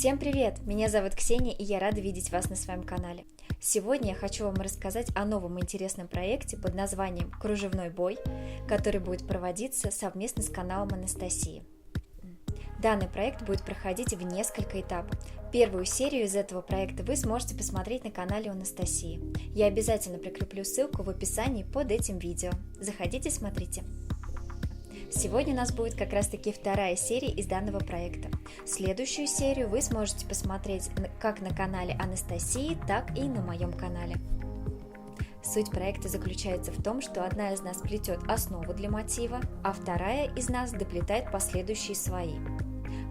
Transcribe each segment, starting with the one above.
Всем привет! Меня зовут Ксения, и я рада видеть вас на своем канале. Сегодня я хочу вам рассказать о новом интересном проекте под названием «Кружевной бой», который будет проводиться совместно с каналом Анастасии. Данный проект будет проходить в несколько этапов. Первую серию из этого проекта вы сможете посмотреть на канале Анастасии. Я обязательно прикреплю ссылку в описании под этим видео. Заходите, смотрите. Сегодня у нас будет как раз таки вторая серия из данного проекта. Следующую серию вы сможете посмотреть как на канале Анастасии, так и на моем канале. Суть проекта заключается в том, что одна из нас плетет основу для мотива, а вторая из нас доплетает последующие слои.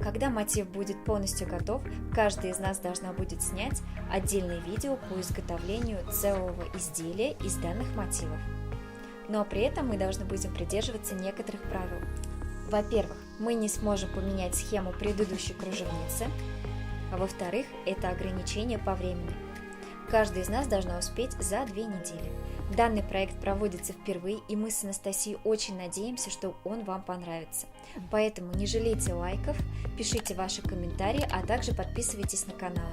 Когда мотив будет полностью готов, каждая из нас должна будет снять отдельное видео по изготовлению целого изделия из данных мотивов. Но при этом мы должны будем придерживаться некоторых правил. Во-первых, мы не сможем поменять схему предыдущей кружевницы, а во-вторых, это ограничение по времени. Каждая из нас должна успеть за 2 недели. Данный проект проводится впервые, и мы с Анастасией очень надеемся, что он вам понравится. Поэтому не жалейте лайков, пишите ваши комментарии, а также подписывайтесь на канал.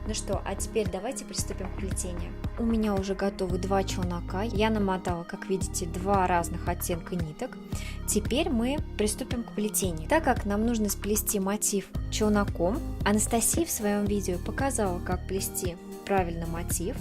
Ну что, а теперь давайте приступим к плетению. У меня уже готовы 2 челнока. Я намотала, как видите, 2 разных оттенка ниток. Теперь мы приступим к плетению. Так как нам нужно сплести мотив челноком, Анастасия в своем видео показала, как плести правильно мотив,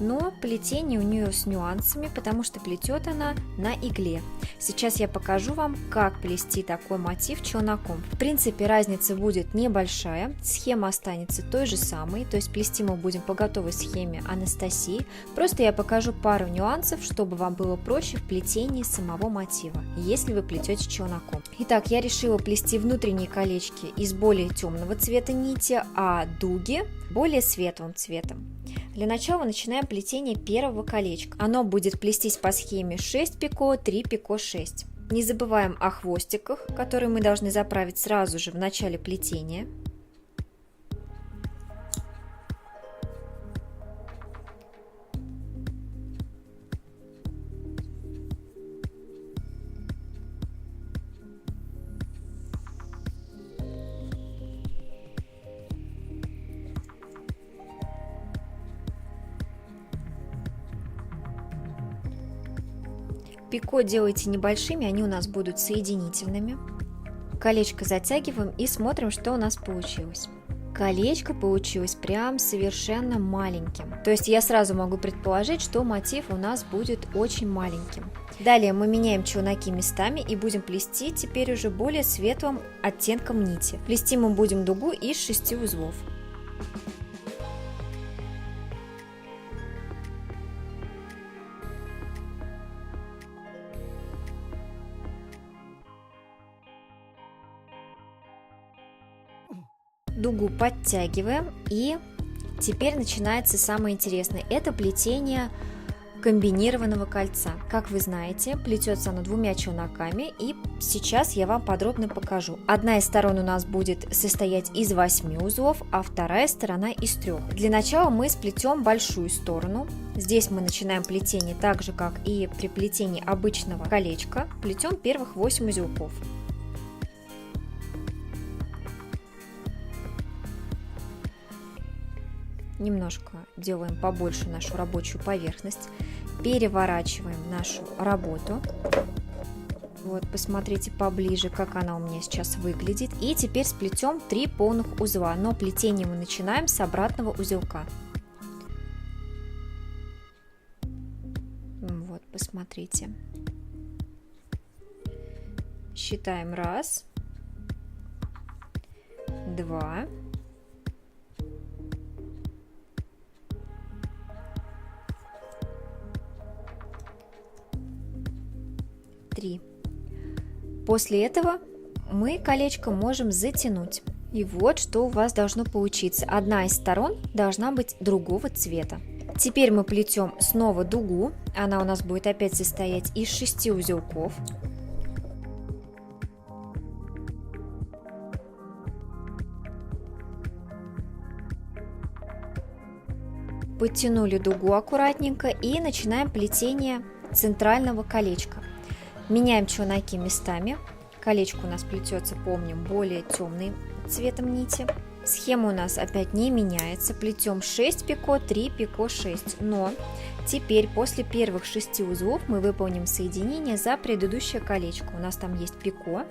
но плетение у нее с нюансами, потому что плетет она на игле. Сейчас я покажу вам, как плести такой мотив челноком. В принципе, разница будет небольшая, схема останется той же самой, то есть плести мы будем по готовой схеме Анастасии. Просто я покажу пару нюансов, чтобы вам было проще в плетении самого мотива, если вы плетете челноком. Итак, я решила плести внутренние колечки из более темного цвета нити, а дуги более светлым цветом. Для начала начинаем плетение первого колечка. Оно будет плестись по схеме 6 пико, 3 пико, 6. Не забываем о хвостиках, которые мы должны заправить сразу же в начале плетения. Пико делайте небольшими, они у нас будут соединительными. Колечко затягиваем и смотрим, что у нас получилось. Колечко получилось прям совершенно маленьким. То есть я сразу могу предположить, что мотив у нас будет очень маленьким. Далее мы меняем челноки местами и будем плести теперь уже более светлым оттенком нити. Плести мы будем дугу из 6 узлов. Дугу подтягиваем, и теперь начинается самое интересное. Это плетение комбинированного кольца. Как вы знаете, плетется оно 2 челноками, и сейчас я вам подробно покажу. Одна из сторон у нас будет состоять из 8 узлов, а вторая сторона из 3. Для начала мы сплетем большую сторону. Здесь мы начинаем плетение так же, как и при плетении обычного колечка. Плетем первых 8 узелков. Немножко делаем побольше нашу рабочую поверхность, переворачиваем нашу работу. Вот, посмотрите поближе, как она у меня сейчас выглядит. И теперь сплетем 3 полных узла, но плетение мы начинаем с обратного узелка. Вот, посмотрите. Считаем 1, 2, 3. После этого мы колечко можем затянуть. И вот что у вас должно получиться. Одна из сторон должна быть другого цвета. Теперь мы плетем снова дугу. Она у нас будет опять состоять из 6 узелков. Подтянули дугу аккуратненько и начинаем плетение центрального колечка. Меняем челноки местами. Колечко у нас плетется, помним, более темным цветом нити. Схема у нас опять не меняется, плетем 6 пико, 3 пико, 6, но теперь после первых 6 узлов мы выполним соединение за предыдущее колечко. У нас там есть пико.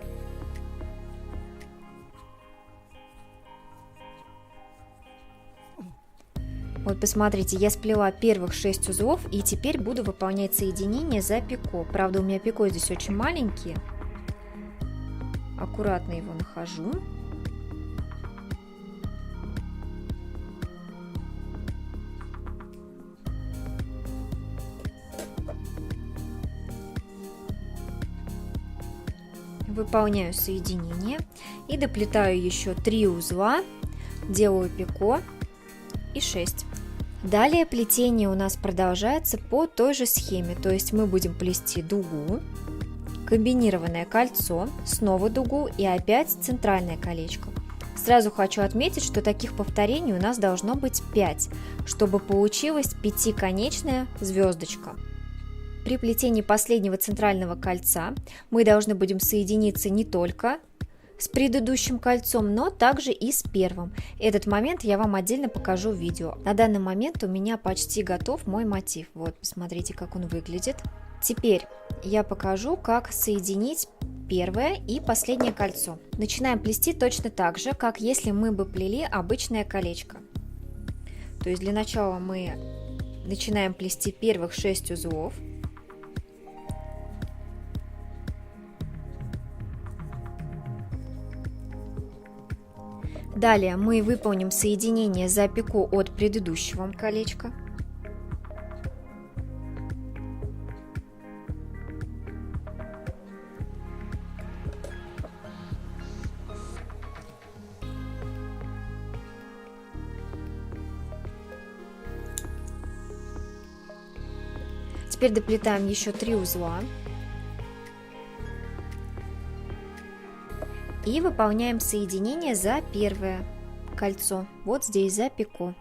Вот посмотрите, я сплела первых 6 узлов и теперь буду выполнять соединение за пико. Правда, у меня пико здесь очень маленькие. Аккуратно его нахожу. Выполняю соединение и доплетаю еще 3 узла, делаю пико и 6. Далее плетение у нас продолжается по той же схеме, то есть мы будем плести дугу, комбинированное кольцо, снова дугу и опять центральное колечко. Сразу хочу отметить, что таких повторений у нас должно быть 5, чтобы получилась пятиконечная звездочка. При плетении последнего центрального кольца мы должны будем соединиться не только с предыдущим кольцом, но также и с первым. Этот момент я вам отдельно покажу в видео. На данный момент у меня почти готов мой мотив. Вот, посмотрите, как он выглядит. Теперь я покажу, как соединить первое и последнее кольцо. Начинаем плести точно так же, как если мы бы плели обычное колечко. То есть для начала мы начинаем плести первых 6 узлов. Далее мы выполним соединение за пико от предыдущего колечка. Теперь доплетаем еще 3 узла. И выполняем соединение за первое кольцо, вот здесь за пико.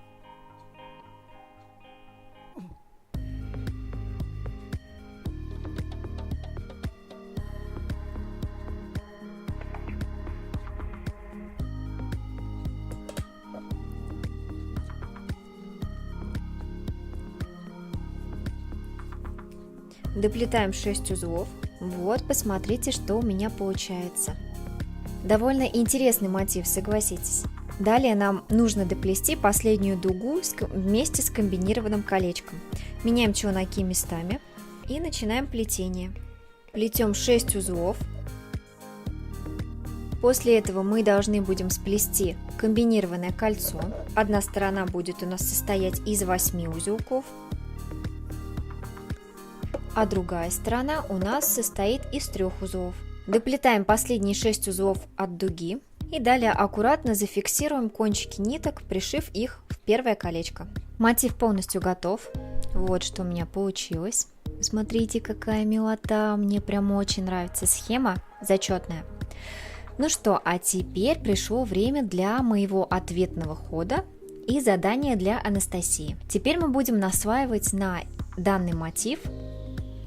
Доплетаем 6 узлов. Вот, посмотрите, что у меня получается. Довольно интересный мотив, согласитесь. Далее нам нужно доплести последнюю дугу вместе с комбинированным колечком. Меняем челноки местами и начинаем плетение. Плетем 6 узлов. После этого мы должны будем сплести комбинированное кольцо. Одна сторона будет у нас состоять из 8 узелков, а другая сторона у нас состоит из 3 узлов. Доплетаем последние 6 узлов от дуги и далее аккуратно зафиксируем кончики ниток, пришив их в первое колечко. Мотив полностью готов. Вот что у меня получилось. Смотрите, какая милота, мне прям очень нравится схема, зачетная. Ну что, а теперь пришло время для моего ответного хода и задания для Анастасии. Теперь мы будем наслаивать на данный мотив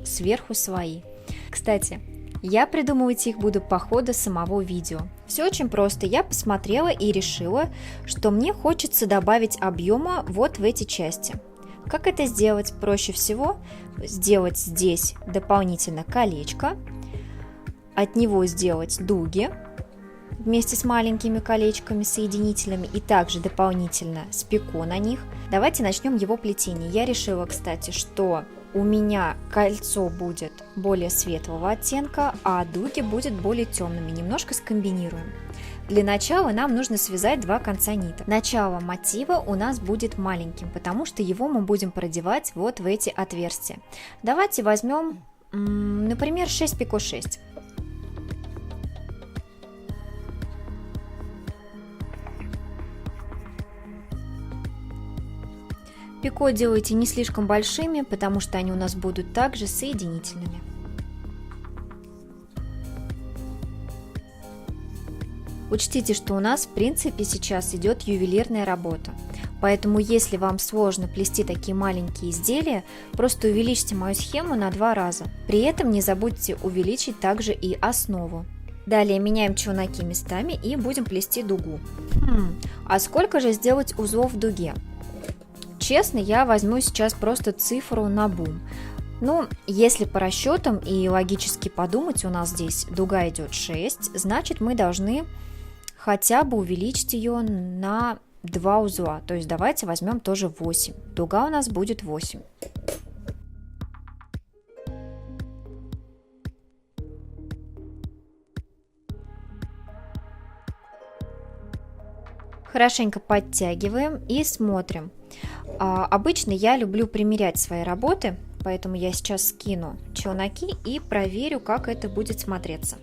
сверху слои. Кстати, я придумывать их буду по ходу самого видео. Все очень просто. Я посмотрела и решила, что мне хочется добавить объема вот в эти части. Как это сделать? Проще всего сделать здесь дополнительно колечко, от него сделать дуги вместе с маленькими колечками соединительными и также дополнительно с пико на них. Давайте начнем его плетение. Я решила, кстати, что у меня кольцо будет более светлого оттенка, а дуги будут более темными. Немножко скомбинируем. Для начала нам нужно связать 2 конца ниток. Начало мотива у нас будет маленьким, потому что его мы будем продевать вот в эти отверстия. Давайте возьмем, например, 6 пико 6. Пико делайте не слишком большими, потому что они у нас будут также соединительными. Учтите, что у нас в принципе сейчас идет ювелирная работа, поэтому если вам сложно плести такие маленькие изделия, просто увеличьте мою схему на 2 раза. При этом не забудьте увеличить также и основу. Далее меняем челноки местами и будем плести дугу. А сколько же сделать узлов в дуге? Честно, я возьму сейчас просто цифру наобум. Ну, если по расчетам и логически подумать, у нас здесь дуга идет 6, значит мы должны хотя бы увеличить ее на 2 узла. То есть давайте возьмем тоже 8. Дуга у нас будет 8. Хорошенько подтягиваем и смотрим. Обычно я люблю примерять свои работы, поэтому я сейчас скину челноки и проверю, как это будет смотреться.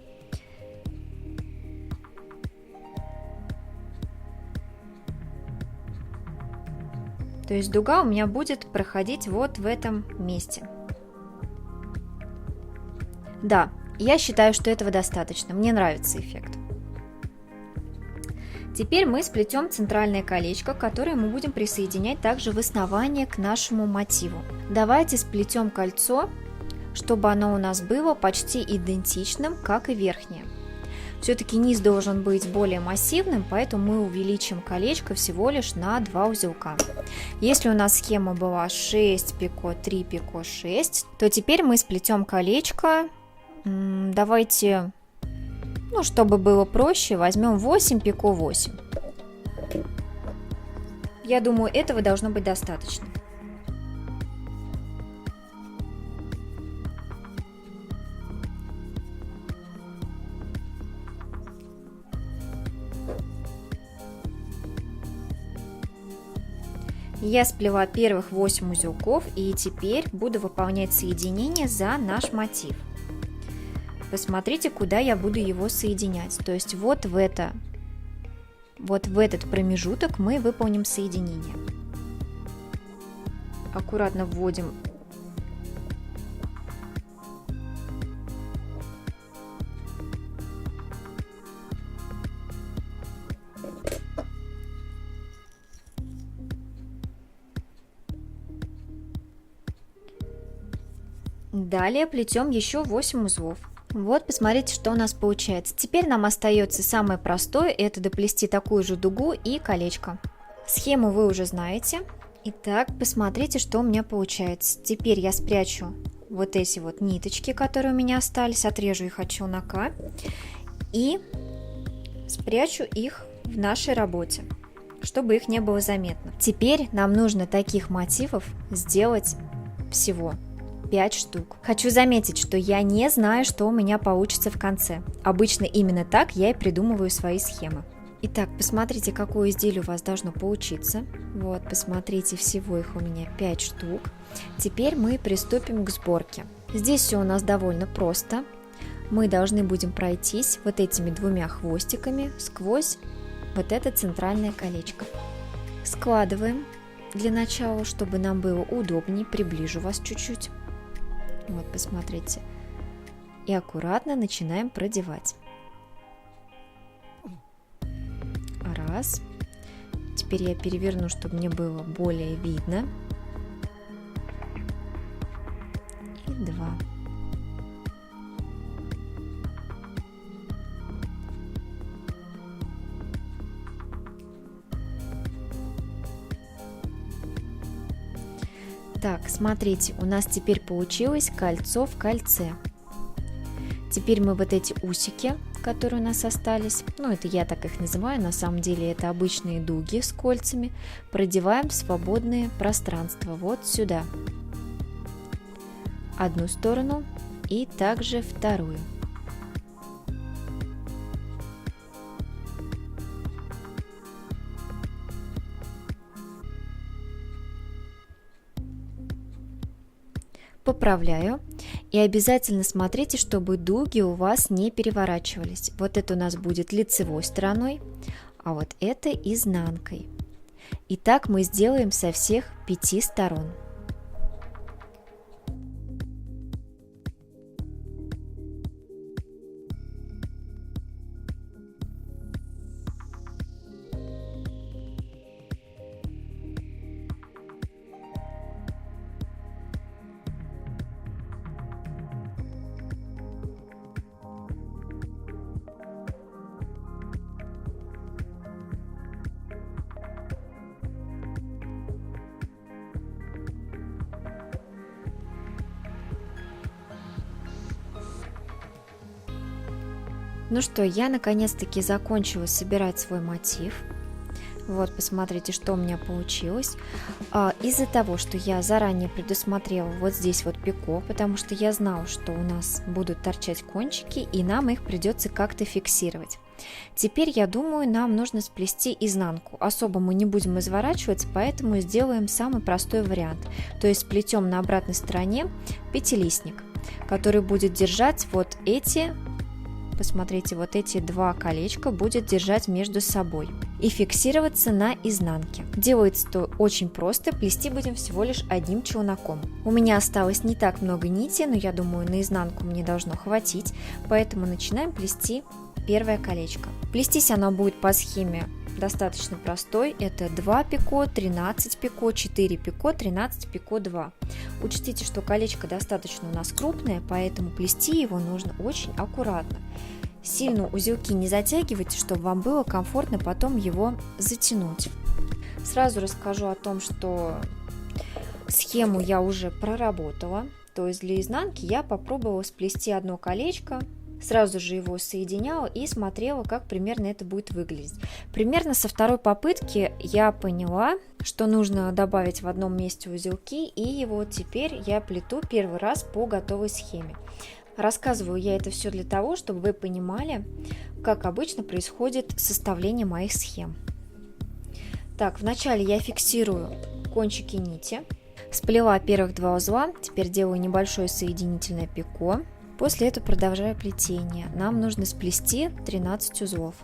То есть дуга у меня будет проходить вот в этом месте. Да, я считаю, что этого достаточно. Мне нравится эффект. Теперь мы сплетем центральное колечко, которое мы будем присоединять также в основание к нашему мотиву. Давайте сплетем кольцо, чтобы оно у нас было почти идентичным, как и верхнее. Все-таки низ должен быть более массивным, поэтому мы увеличим колечко всего лишь на 2 узелка. Если у нас схема была 6 пико, 3 пико, 6, то теперь мы сплетем колечко. Давайте... Ну, чтобы было проще, возьмем 8 пико 8. Я думаю, этого должно быть достаточно. Я сплела первых 8 узелков и теперь буду выполнять соединение за наш мотив. Посмотрите, куда я буду его соединять. То есть вот в этот промежуток мы выполним соединение. Аккуратно вводим . Далее плетем еще 8 узлов. Вот, посмотрите, что у нас получается. Теперь нам остается самое простое, это доплести такую же дугу и колечко. Схему вы уже знаете. Итак, посмотрите, что у меня получается. Теперь я спрячу вот эти вот ниточки, которые у меня остались, отрежу их от челнока и спрячу их в нашей работе, чтобы их не было заметно. Теперь нам нужно таких мотивов сделать всего 5 штук. Хочу заметить, что я не знаю, что у меня получится в конце. Обычно именно так я и придумываю свои схемы. Итак, посмотрите, какое изделие у вас должно получиться. Вот, посмотрите, всего их у меня 5 штук. Теперь мы приступим к сборке. Здесь все у нас довольно просто. Мы должны будем пройтись вот этими 2 хвостиками сквозь вот это центральное колечко. Складываем для начала, чтобы нам было удобнее. Приближу вас чуть-чуть. Вот, посмотрите. И аккуратно начинаем продевать. Раз. Теперь я переверну, чтобы мне было более видно. И 2. Так, смотрите, у нас теперь получилось кольцо в кольце. Теперь мы вот эти усики, которые у нас остались, ну это я так их называю, на самом деле это обычные дуги с кольцами, продеваем в свободное пространство вот сюда. Одну сторону и также вторую. Поправляю. И обязательно смотрите, чтобы дуги у вас не переворачивались. Вот это у нас будет лицевой стороной, а вот это изнанкой. И так мы сделаем со всех 5 сторон. Ну что, я наконец-таки закончила собирать свой мотив. Вот, посмотрите, что у меня получилось. Из-за того, что я заранее предусмотрела вот здесь вот пико, потому что я знала, что у нас будут торчать кончики, и нам их придется как-то фиксировать. Теперь, я думаю, нам нужно сплести изнанку. Особо мы не будем изворачиваться, поэтому сделаем самый простой вариант. То есть сплетем на обратной стороне пятилистник, который будет держать вот эти, посмотрите, вот эти два колечка будет держать между собой и фиксироваться на изнанке. Делается это очень просто, плести будем всего лишь одним челноком. У меня осталось не так много нити, но я думаю, на изнанку мне должно хватить, поэтому начинаем плести первое колечко. Плестись оно будет по схеме достаточно простой. Это 2 пико, 13 пико, 4 пико, 13 пико, 2. Учтите, что колечко достаточно у нас крупное, поэтому плести его нужно очень аккуратно. Сильно узелки не затягивайте, чтобы вам было комфортно потом его затянуть. Сразу расскажу о том, что схему я уже проработала. То есть для изнанки я попробовала сплести одно колечко, сразу же его соединяла и смотрела, как примерно это будет выглядеть. Примерно со второй попытки я поняла, что нужно добавить в одном месте узелки, и вот теперь я плету первый раз по готовой схеме. Рассказываю я это все для того, чтобы вы понимали, как обычно происходит составление моих схем. Так, вначале я фиксирую кончики нити, сплела первых два узла, теперь делаю небольшое соединительное пико. После этого продолжаю плетение. Нам нужно сплести 13 узлов.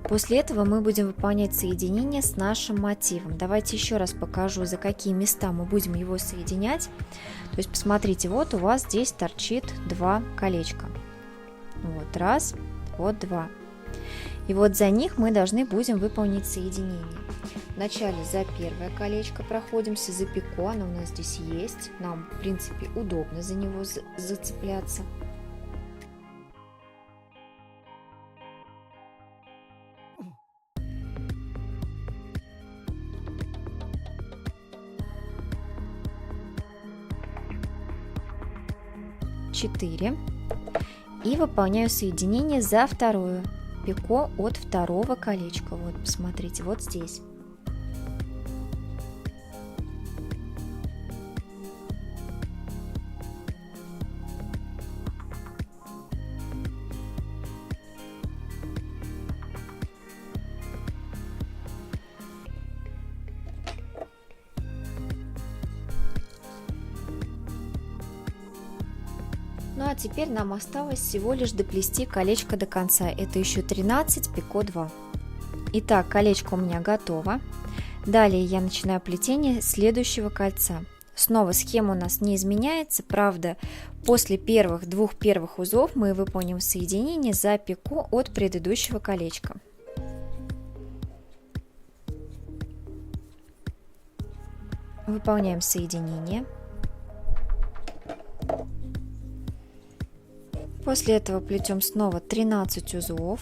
После этого мы будем выполнять соединение с нашим мотивом. Давайте еще раз покажу, за какие места мы будем его соединять. То есть посмотрите, вот у вас здесь торчит два колечка. Вот раз, вот два. И вот за них мы должны будем выполнить соединение. Вначале за первое колечко проходимся, за пико, оно у нас здесь есть. Нам, в принципе, удобно за него зацепляться. Четыре. И выполняю соединение за второе пико от второго колечка. Вот, посмотрите, вот здесь. Ну а теперь нам осталось всего лишь доплести колечко до конца. Это еще 13 пико 2. Итак, колечко у меня готово. Далее я начинаю плетение следующего кольца. Снова схема у нас не изменяется, правда, после двух первых узлов мы выполним соединение за пико от предыдущего колечка. Выполняем соединение. После этого плетем снова 13 узлов.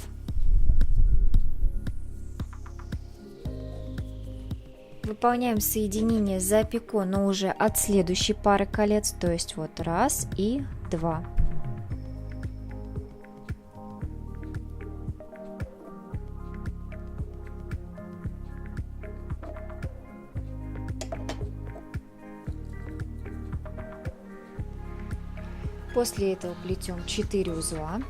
Выполняем соединение за пико, но уже от следующей пары колец, то есть вот раз и два. После этого плетем 4 узла.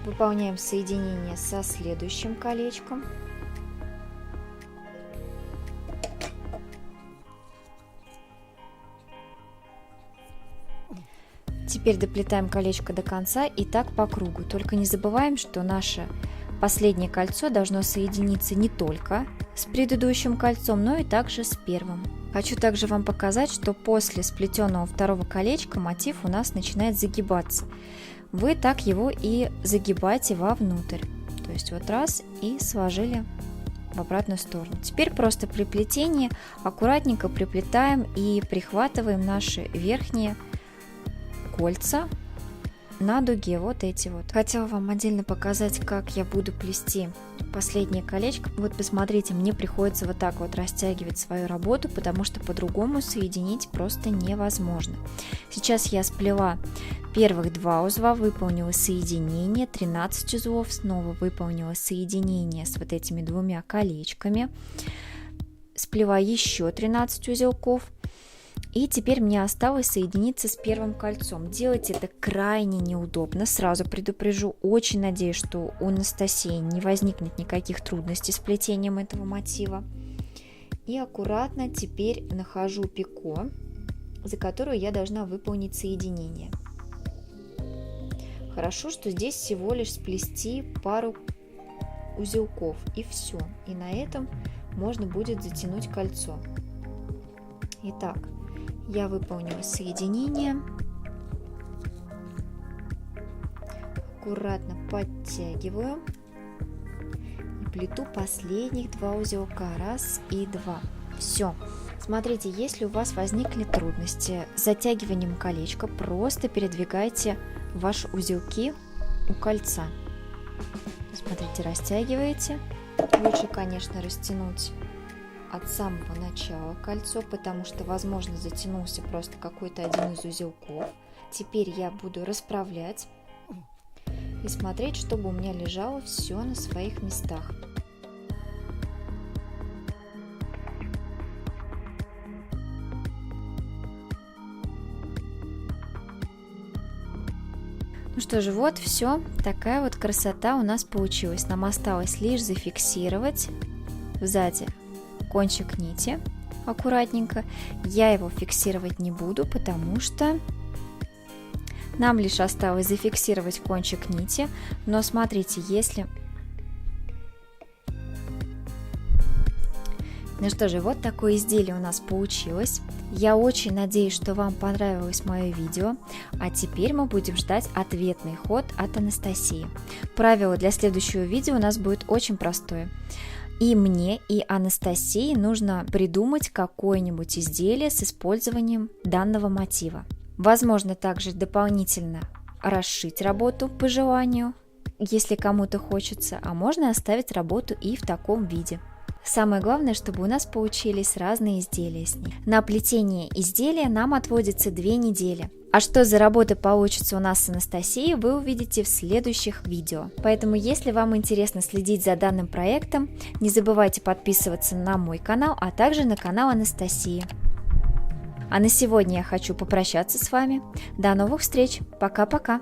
Выполняем соединение со следующим колечком. Теперь доплетаем колечко до конца и так по кругу. Только не забываем, что наше последнее кольцо должно соединиться не только с предыдущим кольцом, но и также с первым. Хочу также вам показать, что после сплетенного второго колечка мотив у нас начинает загибаться. Вы так его и загибаете вовнутрь. То есть вот раз и сложили в обратную сторону. Теперь просто при плетении аккуратненько приплетаем и прихватываем наши верхние кольца на дуге, вот эти вот. Хотела вам отдельно показать, как я буду плести последнее колечко. Вот посмотрите, мне приходится вот так вот растягивать свою работу, потому что по-другому соединить просто невозможно. Сейчас я сплела первых 2 узла, выполнила соединение, 13 узлов, снова выполнила соединение с вот этими 2 колечками, сплела еще 13 узелков. И теперь мне осталось соединиться с первым кольцом. Делать это крайне неудобно, сразу предупрежу. Очень надеюсь, что у Анастасии не возникнет никаких трудностей с плетением этого мотива. И аккуратно теперь нахожу пико, за которую я должна выполнить соединение. Хорошо, что здесь всего лишь сплести пару узелков, и все. И на этом можно будет затянуть кольцо. Итак, я выполнила соединение, аккуратно подтягиваю и плету последних 2 узелка, 1 и 2. Все. Смотрите, если у вас возникли трудности с затягиванием колечка, просто передвигайте ваши узелки у кольца. Смотрите, растягиваете. Лучше, конечно, растянуть от самого начала кольцо, потому что, возможно, затянулся просто какой-то один из узелков. Теперь я буду расправлять и смотреть, чтобы у меня лежало все на своих местах. Ну что же, вот все, такая вот красота у нас получилась. Нам осталось лишь зафиксировать сзади кончик нити аккуратненько. Я его фиксировать не буду, потому что нам лишь осталось зафиксировать кончик нити. Но смотрите, если... Ну что же, вот такое изделие у нас получилось. Я очень надеюсь, что вам понравилось мое видео. А теперь мы будем ждать ответный ход от Анастасии. Правило для следующего видео у нас будет очень простое. И мне, и Анастасии нужно придумать какое-нибудь изделие с использованием данного мотива. Возможно, также дополнительно расшить работу по желанию, если кому-то хочется, а можно оставить работу и в таком виде. Самое главное, чтобы у нас получились разные изделия с ней. На плетение изделия нам отводится 2 недели. А что за работа получится у нас с Анастасией, вы увидите в следующих видео. Поэтому, если вам интересно следить за данным проектом, не забывайте подписываться на мой канал, а также на канал Анастасии. А на сегодня я хочу попрощаться с вами. До новых встреч. Пока-пока.